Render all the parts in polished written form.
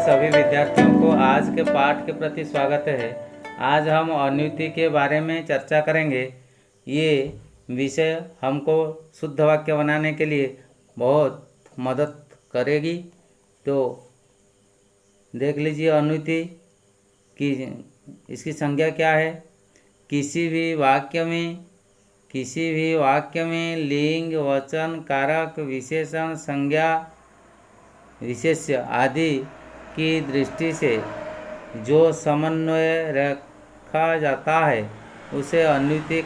सभी विद्यार्थियों को आज के पाठ के प्रति स्वागत है। आज हम अनुयुक्ति के बारे में चर्चा करेंगे। ये विषय हमको शुद्ध वाक्य बनाने के लिए बहुत मदद करेगी। तो देख लीजिए अनुयुक्ति की इसकी संज्ञा क्या है। किसी भी वाक्य में लिंग, वचन, कारक, विशेषण, संज्ञा, विशेष्य आदि की दृष्टि से जो समन्वय रखा जाता है उसे अनुयुक्ति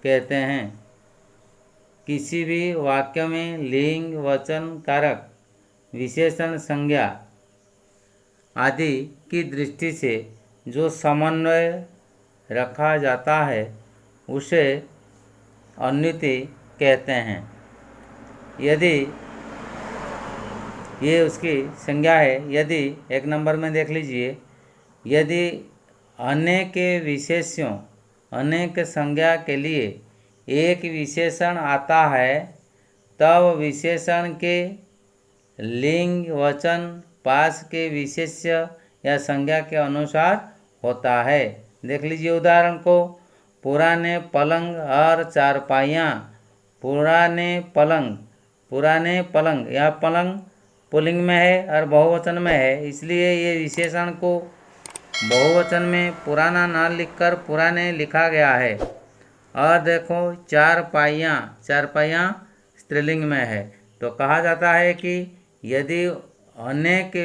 कहते हैं। किसी भी वाक्य में लिंग, वचन, कारक, विशेषण, संज्ञा आदि की दृष्टि से जो समन्वय रखा जाता है उसे अनुयुक्ति कहते हैं। यदि ये उसकी संज्ञा है। यदि एक नंबर में देख लीजिए, यदि अनेक विशेष्यों, अनेक संज्ञा के लिए एक विशेषण आता है तब विशेषण के लिंग, वचन पास के विशेष्य या संज्ञा के अनुसार होता है। देख लीजिए उदाहरण को। पुराने पलंग और चारपाइयाँ। पुराने पलंग, यह पलंग पुल्लिंग में है और बहुवचन में है, इसलिए ये विशेषण को बहुवचन में पुराना ना लिखकर पुराने लिखा गया है। और देखो चारपाइयाँ स्त्रीलिंग में है। तो कहा जाता है कि यदि अनेक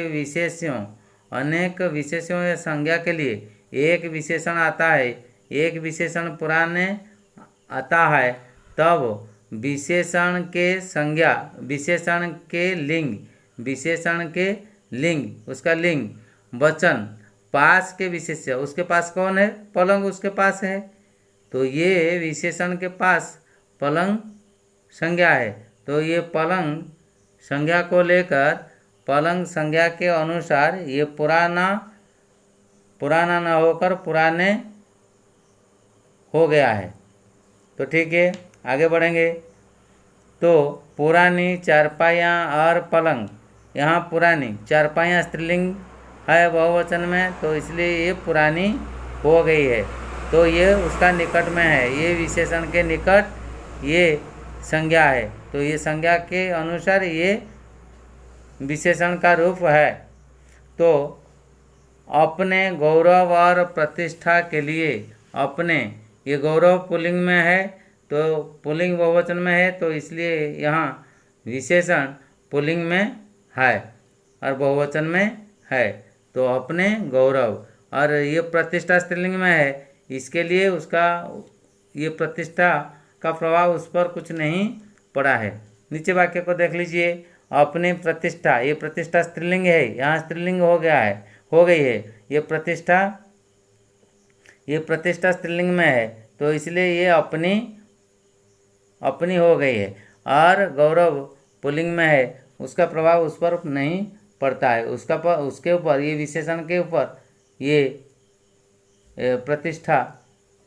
विशेष्यों या संज्ञा के लिए एक विशेषण आता है, एक विशेषण पुराने आता है, तब विशेषण के संज्ञा, विशेषण के लिंग, उसका लिंग, वचन पास के विशेष्य, उसके पास कौन है? पलंग उसके पास है, तो ये विशेषण के पास पलंग संज्ञा है। तो ये पलंग संज्ञा को लेकर पलंग संज्ञा के अनुसार ये पुराना न होकर पुराने हो गया है। तो ठीक है, आगे बढ़ेंगे। तो पुरानी चारपाइयाँ और पलंग, यहाँ पुरानी चारपाइयाँ स्त्रीलिंग है बहुवचन में, तो इसलिए ये पुरानी हो गई है। तो ये उसका निकट में है, ये विशेषण के निकट ये संज्ञा है, तो ये संज्ञा के अनुसार ये विशेषण का रूप है। तो अपने गौरव और प्रतिष्ठा के लिए, अपने, ये गौरव पुल्लिंग में है, तो पुल्लिंग बहुवचन में है, तो इसलिए यहाँ विशेषण पुल्लिंग में है और बहुवचन में है। तो अपने गौरव, और ये प्रतिष्ठा स्त्रीलिंग में है, इसके लिए उसका ये प्रतिष्ठा का प्रभाव उस पर कुछ नहीं पड़ा है। नीचे वाक्य को देख लीजिए। अपने प्रतिष्ठा, ये प्रतिष्ठा स्त्रीलिंग है, यहाँ स्त्रीलिंग हो गई है। ये प्रतिष्ठा स्त्रीलिंग में है, तो इसलिए ये अपनी हो गई है। और गौरव पुल्लिंग में है, उसका प्रभाव उस पर नहीं पड़ता है, उसके ऊपर, ये विशेषण के ऊपर ये प्रतिष्ठा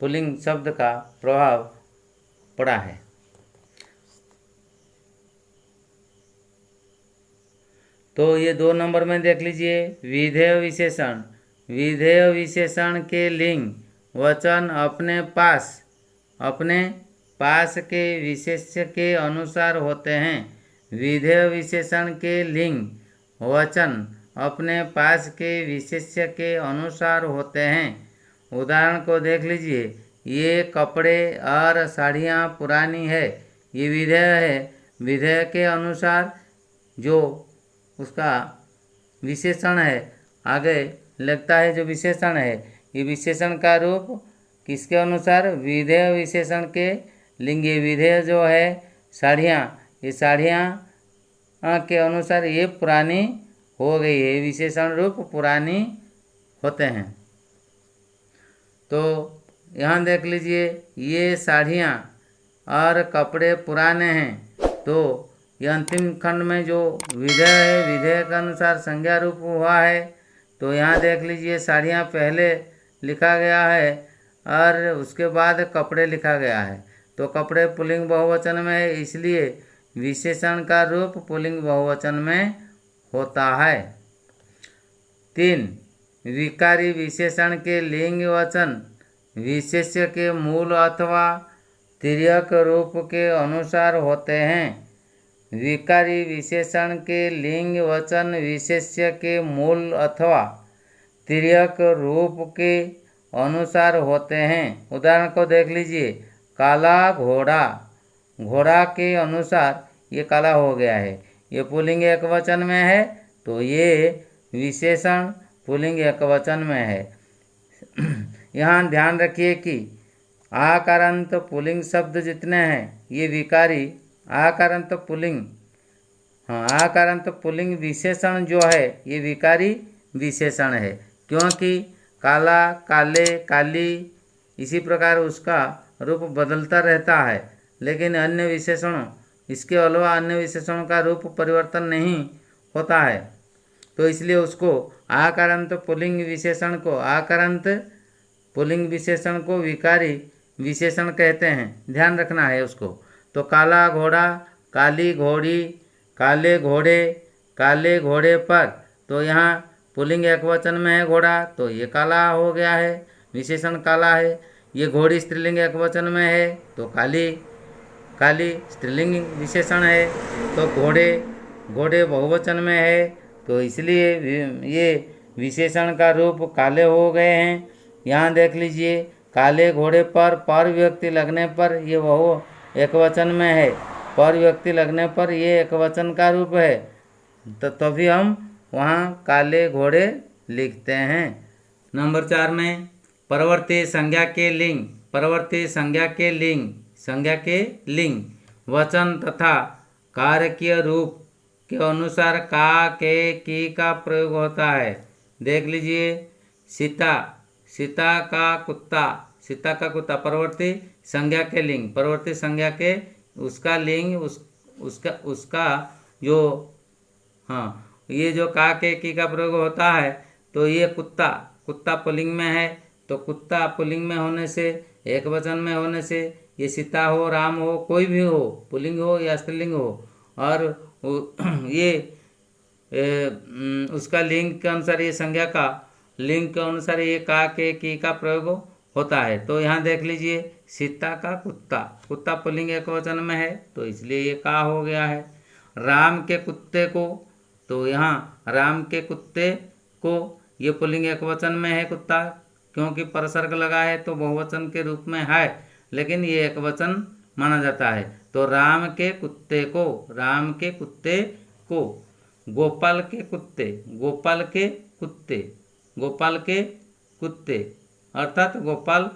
पुल्लिंग शब्द का प्रभाव पड़ा है। तो ये 2 नंबर में देख लीजिए। विधेय विशेषण के लिंग, वचन अपने पास के विशेष्य के अनुसार होते हैं। विधेय विशेषण के लिंग, वचन अपने पास के विशेष्य के अनुसार होते हैं। उदाहरण को देख लीजिए। ये कपड़े और साड़ियाँ पुरानी है, ये विधेय है। विधेय के अनुसार जो उसका विशेषण है आगे लगता है, जो विशेषण है, ये विशेषण का रूप किसके अनुसार? विधेय विशेषण के लिंग। ये विधेय जो है साड़ियाँ, ये साड़ियाँ के अनुसार ये पुरानी हो गई है, विशेषण रूप पुरानी होते हैं। तो यहाँ देख लीजिए, ये साड़ियाँ और कपड़े पुराने हैं, तो ये अंतिम खंड में जो विधेय है, विधेय के अनुसार संज्ञा रूप हुआ है। तो यहाँ देख लीजिए, साड़ियाँ पहले लिखा गया है और उसके बाद कपड़े लिखा गया है। तो कपड़े पुल्लिंग बहुवचन में है, इसलिए विशेषण का रूप पुल्लिंग बहुवचन में होता है। 3. विकारी विशेषण के लिंग वचन विशेष्य के मूल अथवा तिर्यक रूप के अनुसार होते हैं। विकारी विशेषण के लिंग वचन विशेष्य के मूल अथवा तिर्यक रूप के अनुसार होते हैं। उदाहरण को देख लीजिए, काला घोड़ा, घोड़ा के अनुसार ये काला हो गया है। ये पुल्लिंग एकवचन में है, तो ये विशेषण पुल्लिंग एकवचन में है। यहाँ ध्यान रखिए कि आकारांत पुल्लिंग शब्द जितने हैं ये विकारी आकारांत पुल्लिंग, आकारांत पुल्लिंग विशेषण जो है ये विकारी विशेषण है, क्योंकि काला, काले, काली इसी प्रकार उसका रूप बदलता रहता है, लेकिन अन्य विशेषणों, इसके अलावा अन्य विशेषणों का रूप परिवर्तन नहीं होता है। तो इसलिए उसको आकारांत पुल्लिंग विशेषण को, आकारांत पुल्लिंग विशेषण को विकारी विशेषण कहते हैं। ध्यान रखना है उसको। तो काला घोड़ा, काली घोड़ी, काले घोड़े, काले घोड़े पर, तो यहाँ पुल्लिंग एकवचन में है घोड़ा, तो ये काला हो गया है, विशेषण काला है। ये घोड़ी स्त्रीलिंग एकवचन में है, तो काली, काली स्त्रीलिंग विशेषण है। तो घोड़े, घोड़े बहुवचन में है, तो इसलिए ये विशेषण का रूप काले हो गए हैं। यहाँ देख लीजिए, काले घोड़े पर विभक्ति लगने पर ये बहु एकवचन में है, पर विभक्ति लगने पर ये एकवचन का रूप है, तो तभी हम वहाँ काले घोड़े लिखते हैं। नंबर 4 में परवर्ती संज्ञा के लिंग, परवर्ती संज्ञा के लिंग, संज्ञा के लिंग वचन तथा कारकीय रूप के अनुसार का, के, की का प्रयोग होता है। देख लीजिए, सीता, सीता का कुत्ता, सीता का कुत्ता परवर्ती संज्ञा के लिंग, परवर्ती संज्ञा के उसका लिंग, उसका जो, ये जो का, के, की का प्रयोग होता है, तो ये कुत्ता, कुत्ता पुल्लिंग में है, तो कुत्ता पुल्लिंग में होने से, एक वचन में होने से, ये सीता हो, राम हो, कोई भी हो, पुल्लिंग हो या स्त्रीलिंग हो, और ये उसका लिंग के अनुसार, ये संज्ञा का लिंग के अनुसार ये का, के, की का प्रयोग होता है। तो यहाँ देख लीजिए, सीता का कुत्ता, कुत्ता पुल्लिंग एक वचन में है, तो इसलिए ये का हो गया है। राम के कुत्ते को, तो यहाँ राम के कुत्ते को, ये पुल्लिंग एक वचन में है कुत्ता, क्योंकि परसर्ग लगा है तो बहुवचन के रूप में है, लेकिन ये एक वचन माना जाता है। तो राम के कुत्ते को, राम के कुत्ते को, गोपाल के कुत्ते, गोपाल के कुत्ते, गोपाल के कुत्ते, अर्थात गोपाल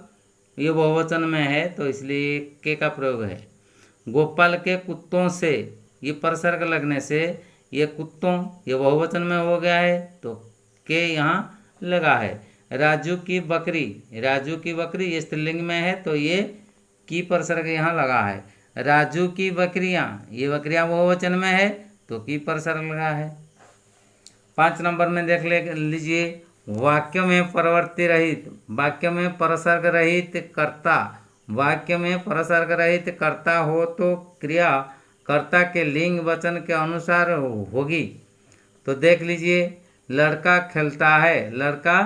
ये बहुवचन में है, तो इसलिए के का प्रयोग है। गोपाल के कुत्तों से, ये परसर्ग लगने से ये कुत्तों ये बहुवचन में हो गया है, तो के यहाँ लगा है। राजू की बकरी, राजू की बकरी ये स्त्रीलिंग में है, तो ये की परसर्ग यहाँ लगा है। राजू की बकरियाँ, ये बकरियाँ बहुवचन में है, तो की परसर्ग लगा है। 5 नंबर में देख लीजिए, वाक्य में परवर्ती रहित, वाक्य में परसर्ग रहित कर्ता, वाक्य में परसर्ग रहित कर्ता हो तो क्रिया कर्ता के लिंग वचन के अनुसार होगी। तो देख लीजिए, लड़का खेलता है, लड़का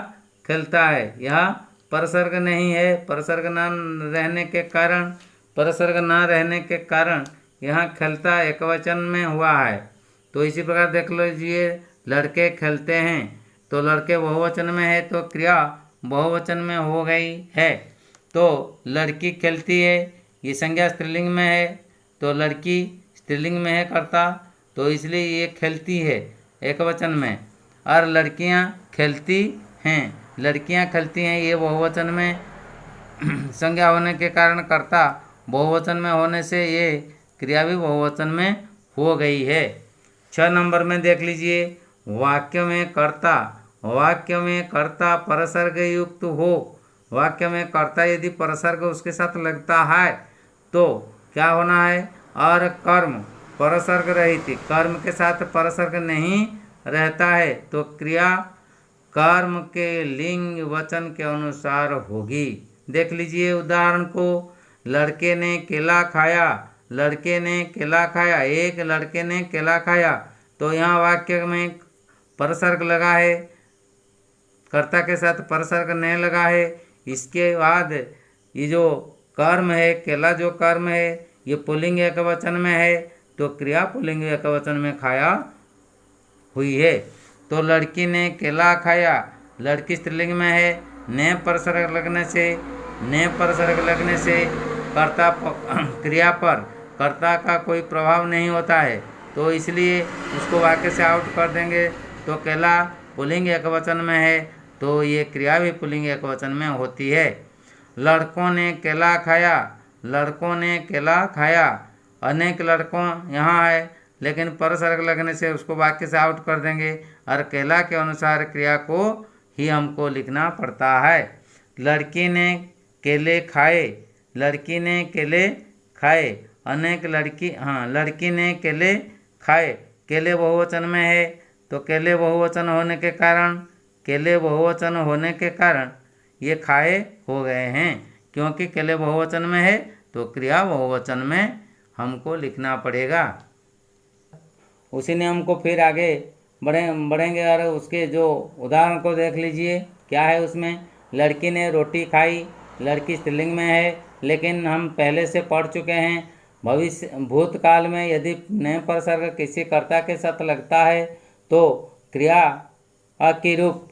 खेलता है, यह परसर्ग नहीं है, परसर्ग ना रहने के कारण, परसर्ग ना रहने के कारण यहाँ खेलता एकवचन में हुआ है। तो इसी प्रकार देख लीजिए, लड़के खेलते हैं, तो लड़के बहुवचन में है, तो क्रिया बहुवचन में हो गई है। तो लड़की खेलती है, ये संज्ञा स्त्रीलिंग में है, तो लड़की स्त्रीलिंग में है कर्ता, तो इसलिए ये खेलती है एकवचन में। और लड़कियां खेलती हैं, लड़कियां खेलती हैं, ये बहुवचन में संज्ञा होने के कारण कर्ता बहुवचन में होने से ये क्रिया भी बहुवचन में हो गई है। 6 नंबर में देख लीजिए, वाक्य में कर्ता, वाक्य में कर्ता परसर्ग युक्त हो, वाक्य में कर्ता यदि परसर्ग उसके साथ लगता है तो क्या होना है। और कर्म परसर्ग रहित, कर्म के साथ परसर्ग नहीं रहता है, तो क्रिया कर्म के लिंग वचन के अनुसार होगी। देख लीजिए उदाहरण को, लड़के ने केला खाया, लड़के ने केला खाया, एक लड़के ने केला खाया, तो यहाँ वाक्य में परसर्ग लगा है, कर्ता के साथ परसर्ग नहीं लगा है। इसके बाद ये जो कर्म है, केला जो कर्म है ये पुल्लिंग एकवचन में है, तो क्रिया पुल्लिंग एकवचन में खाया हुई है। तो लड़की ने केला खाया, लड़की स्त्रीलिंग में है, ने परसर्ग लगने से कर्ता क्रिया पर कर्ता का कोई प्रभाव नहीं होता है, तो इसलिए उसको वाक्य से आउट कर देंगे। तो केला पुल्लिंग एकवचन में है, तो ये क्रिया भी पुल्लिंग एकवचन में होती है। लड़कों ने केला खाया, लड़कों ने केला खाया, अनेक लड़कों यहाँ है, लेकिन परसर्ग लगने से उसको वाक्य से आउट कर देंगे और केला के अनुसार क्रिया को ही हमको लिखना पड़ता है। लड़की ने केले खाए, लड़की ने केले खाए, अनेक लड़की, लड़की ने केले खाए, केले बहुवचन में है, तो केले बहुवचन होने के कारण ये खाए हो गए हैं। क्योंकि केले बहुवचन में है तो क्रिया बहुवचन में हमको लिखना पड़ेगा। उसी नियम को फिर आगे बढ़ेंगे और उसके जो उदाहरण को देख लीजिए क्या है उसमें। लड़की ने रोटी खाई, लड़की स्त्रीलिंग में है, लेकिन हम पहले से पढ़ चुके हैं भूतकाल में यदि नए परसर्ग किसी कर्ता के साथ लगता है तो क्रिया की रूप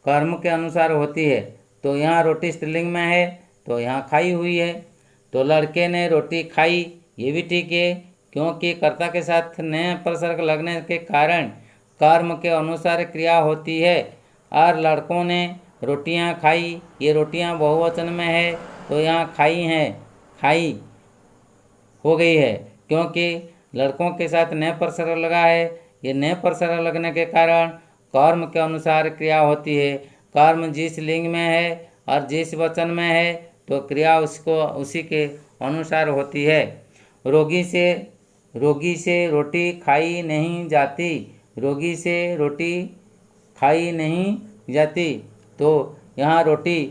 कर्म के अनुसार होती है। तो यहाँ रोटी स्त्रीलिंग में है तो यहाँ खाई हुई है। तो लड़के ने रोटी खाई, ये भी ठीक है, क्योंकि कर्ता के साथ नए परसर्ग लगने के कारण कर्म के अनुसार क्रिया होती है। और लड़कों ने रोटियां खाई, ये रोटियां बहुवचन में है, तो यहाँ खाई हैं, खाई हो गई है, क्योंकि लड़कों के साथ नए परसर्ग लगा है। ये नए परसर्ग लगने के कारण कर्म के अनुसार क्रिया होती है। कर्म जिस लिंग में है और जिस वचन में है तो क्रिया उसी के अनुसार होती है। रोगी से रोटी खाई नहीं जाती, रोगी से रोटी खाई नहीं जाती, तो यहाँ रोटी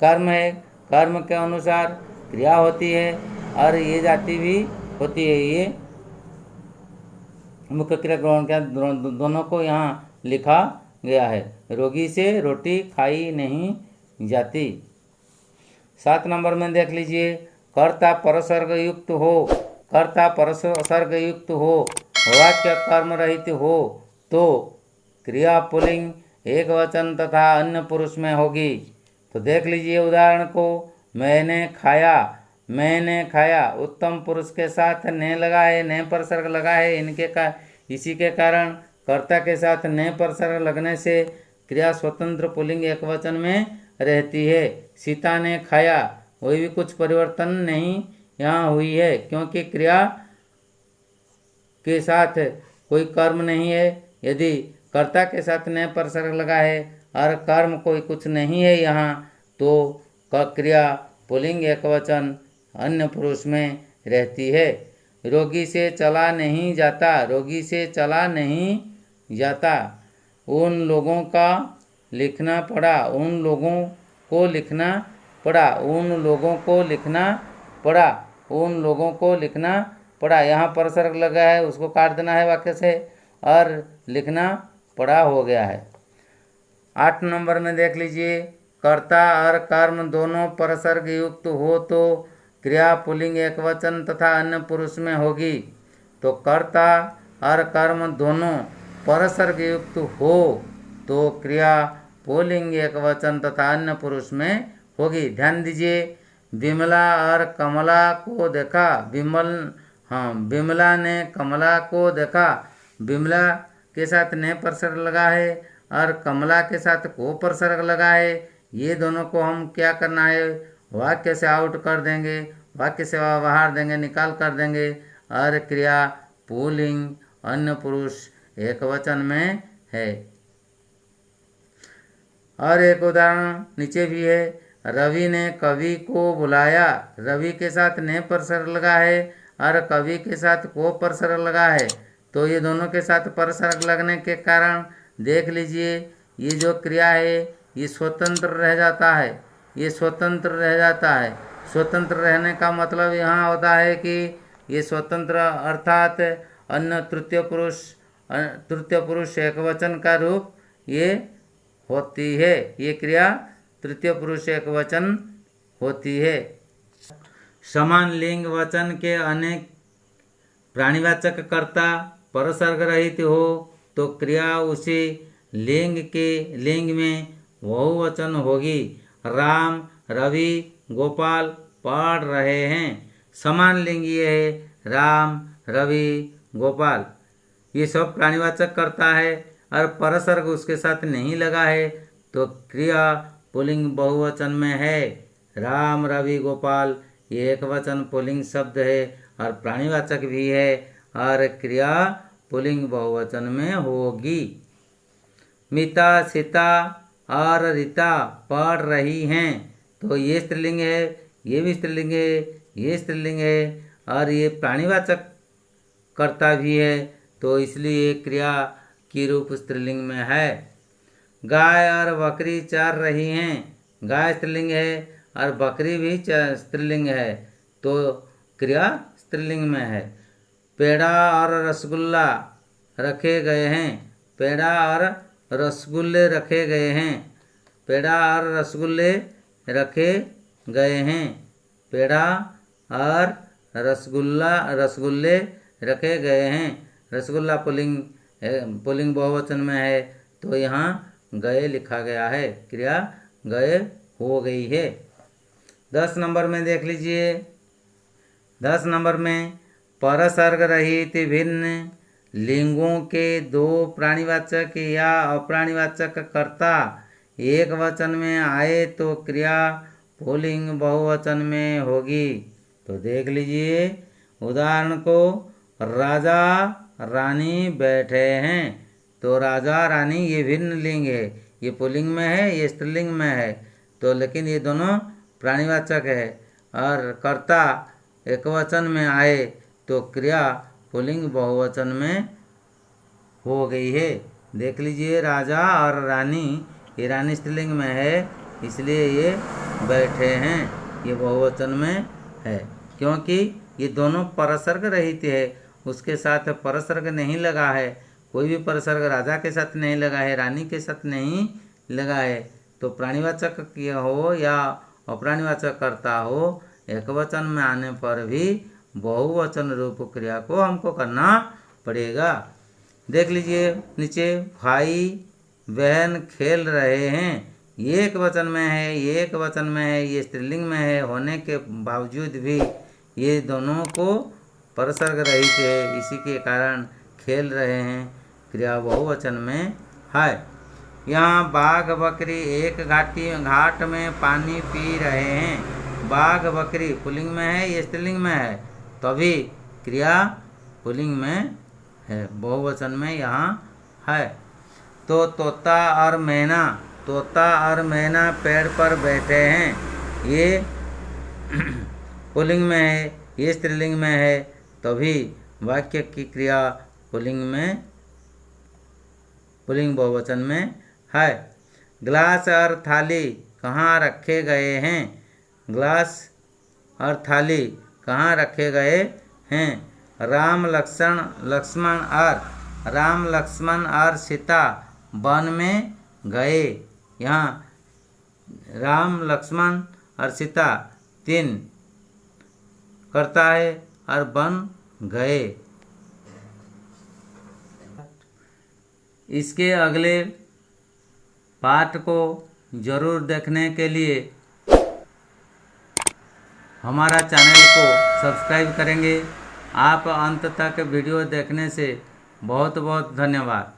कर्म है, कर्म के अनुसार क्रिया होती है और ये जाति भी होती है। ये मुख्य क्रिया ग्रहण का दोनों को यहाँ लिखा गया है। रोगी से रोटी खाई नहीं जाती। 7 नंबर में देख लीजिए, कर्ता परसर्ग युक्त हो, कर्ता परसर्ग युक्त हो, वाक्य कर्म रहित हो तो क्रिया पुल्लिंग एक वचन तथा अन्य पुरुष में होगी। तो देख लीजिए उदाहरण को। मैंने खाया उत्तम पुरुष के साथ ने लगा है, ने परसर्ग लगा है, इसी के कारण कर्ता के साथ ने परसर्ग लगने से क्रिया स्वतंत्र पुल्लिंग एक वचन में रहती है। सीता ने खाया, कोई भी कुछ परिवर्तन नहीं यहाँ हुई है, क्योंकि क्रिया के साथ कोई कर्म नहीं है। यदि कर्ता के साथ ने परसर्ग लगा है और कर्म कोई कुछ नहीं है यहाँ, तो क्रिया पुल्लिंग एक वचन अन्य पुरुष में रहती है। रोगी से चला नहीं जाता, रोगी से चला नहीं जाता, उन लोगों का लिखना पड़ा, उन लोगों को लिखना पड़ा, उन लोगों को लिखना पड़ा, उन लोगों को लिखना पड़ा। यहाँ परसर्ग लगा है, उसको काट देना है वाक्य से और लिखना पड़ा हो गया है। 8 नंबर में देख लीजिए, कर्ता और कर्म दोनों परसर्ग युक्त हो तो क्रिया पुल्लिंग एक वचन तथा अन्य पुरुष में होगी। तो कर्ता और कर्म दोनों परसर्ग युक्त हो तो क्रिया पुल्लिंग एक वचन तथा अन्य पुरुष में होगी। ध्यान दीजिए, विमला और कमला को देखा, विमला ने कमला को देखा, विमला के साथ ने परसर्ग लगा है और कमला के साथ को परसर्ग लगा है। ये दोनों को हम क्या करना है, वाक्य से आउट कर देंगे, वाक्य से बाहर देंगे, निकाल कर देंगे और क्रिया पुल्लिंग अन्य पुरुष एक वचन में है। और एक उदाहरण नीचे भी है, रवि ने कवि को बुलाया, रवि के साथ ने परसर्ग लगा है और कवि के साथ को परसर्ग लगा है, तो ये दोनों के साथ परसर्ग लगने के कारण देख लीजिए ये जो क्रिया है ये स्वतंत्र रह जाता है, ये स्वतंत्र रह जाता है। स्वतंत्र रहने का मतलब यहाँ होता है कि ये स्वतंत्र अर्थात अन्य तृतीय पुरुष तृतीय पुरुष एकवचन का रूप ये होती है। ये क्रिया तृतीय पुरुष एकवचन होती है। समान लिंग वचन के अनेक प्राणीवाचक कर्ता परसर्ग रहित हो तो क्रिया उसी लिंग में बहुवचन होगी। राम, रवि, गोपाल पढ़ रहे हैं। समान लिंग ये है राम, रवि, गोपाल, ये सब प्राणीवाचक करता है और परसर्ग उसके साथ नहीं लगा है तो क्रिया पुल्लिंग बहुवचन में है। राम, रवि, गोपाल ये एक वचन पुल्लिंग शब्द है और प्राणीवाचक भी है और क्रिया पुल्लिंग बहुवचन में होगी। मीता, सीता और रीता पढ़ रही हैं तो ये स्त्रीलिंग है, ये भी स्त्रीलिंग है, ये स्त्रीलिंग है और ये प्राणीवाचक कर्ता भी है तो इसलिए क्रिया की रूप स्त्रीलिंग में है। गाय और बकरी चर रही हैं, गाय स्त्रीलिंग है और बकरी भी स्त्रीलिंग है तो क्रिया स्त्रीलिंग में है। पेड़ा और रसगुल्ला रखे गए हैं, पेड़ा और रसगुल्ले रखे गए हैं, पेड़ा और रसगुल्ले रखे गए हैं, पेड़ा और रसगुल्ले रखे गए हैं। रसगुल्ला पुल्लिंग बहुवचन में है तो यहाँ गए लिखा गया है, क्रिया गए हो गई है। 10 नंबर में देख लीजिए। 10 नंबर में परसर्ग रहित भिन्न लिंगों के दो प्राणीवाचक या अप्राणीवाचक कर्ता एक वचन में आए तो क्रिया पुल्लिंग बहुवचन में होगी। तो देख लीजिए उदाहरण को, राजा रानी बैठे हैं तो राजा रानी ये भिन्न लिंग है, ये पुल्लिंग में है, ये स्त्रीलिंग में है तो लेकिन ये दोनों प्राणीवाचक है और कर्ता एकवचन में आए तो क्रिया पुल्लिंग बहुवचन में हो गई है। देख लीजिए राजा और रानी, ये रानी स्त्रीलिंग में है इसलिए ये बैठे हैं, ये बहुवचन में है क्योंकि ये दोनों परसर्ग रहित है, उसके साथ परसर्ग नहीं लगा है, कोई भी परसर्ग राजा के साथ नहीं लगा है, रानी के साथ नहीं लगा है तो प्राणीवाचक हो या अप्राणीवाचक करता हो एकवचन में आने पर भी बहुवचन रूप क्रिया को हमको करना पड़ेगा। देख लीजिए नीचे, भाई बहन खेल रहे हैं, ये एक वचन में है, ये एक वचन में है, ये स्त्रीलिंग में है होने के बावजूद भी ये दोनों को परसर्ग रहित है, इसी के कारण खेल रहे हैं, क्रिया बहुवचन में है। यहाँ बाघ बकरी एक घाट में पानी पी रहे हैं, बाघ बकरी पुल्लिंग में है, ये स्त्रीलिंग में है तभी क्रिया पुल्लिंग में है, बहुवचन में यहाँ है। तो तोता और मैना पेड़ पर बैठे हैं, ये पुल्लिंग में है, ये स्त्रीलिंग में है तभी वाक्य की क्रिया पुल्लिंग बहुवचन में है। ग्लास और थाली कहाँ रखे गए हैं, ग्लास और थाली कहाँ रखे गए हैं। राम लक्ष्मण और सीता वन में गए, यहाँ राम लक्ष्मण और सीता 3 करता है और वन गए। इसके अगले पाठ को जरूर देखने के लिए हमारा चैनल को सब्सक्राइब करेंगे। आप अंत तक वीडियो देखने से बहुत बहुत धन्यवाद।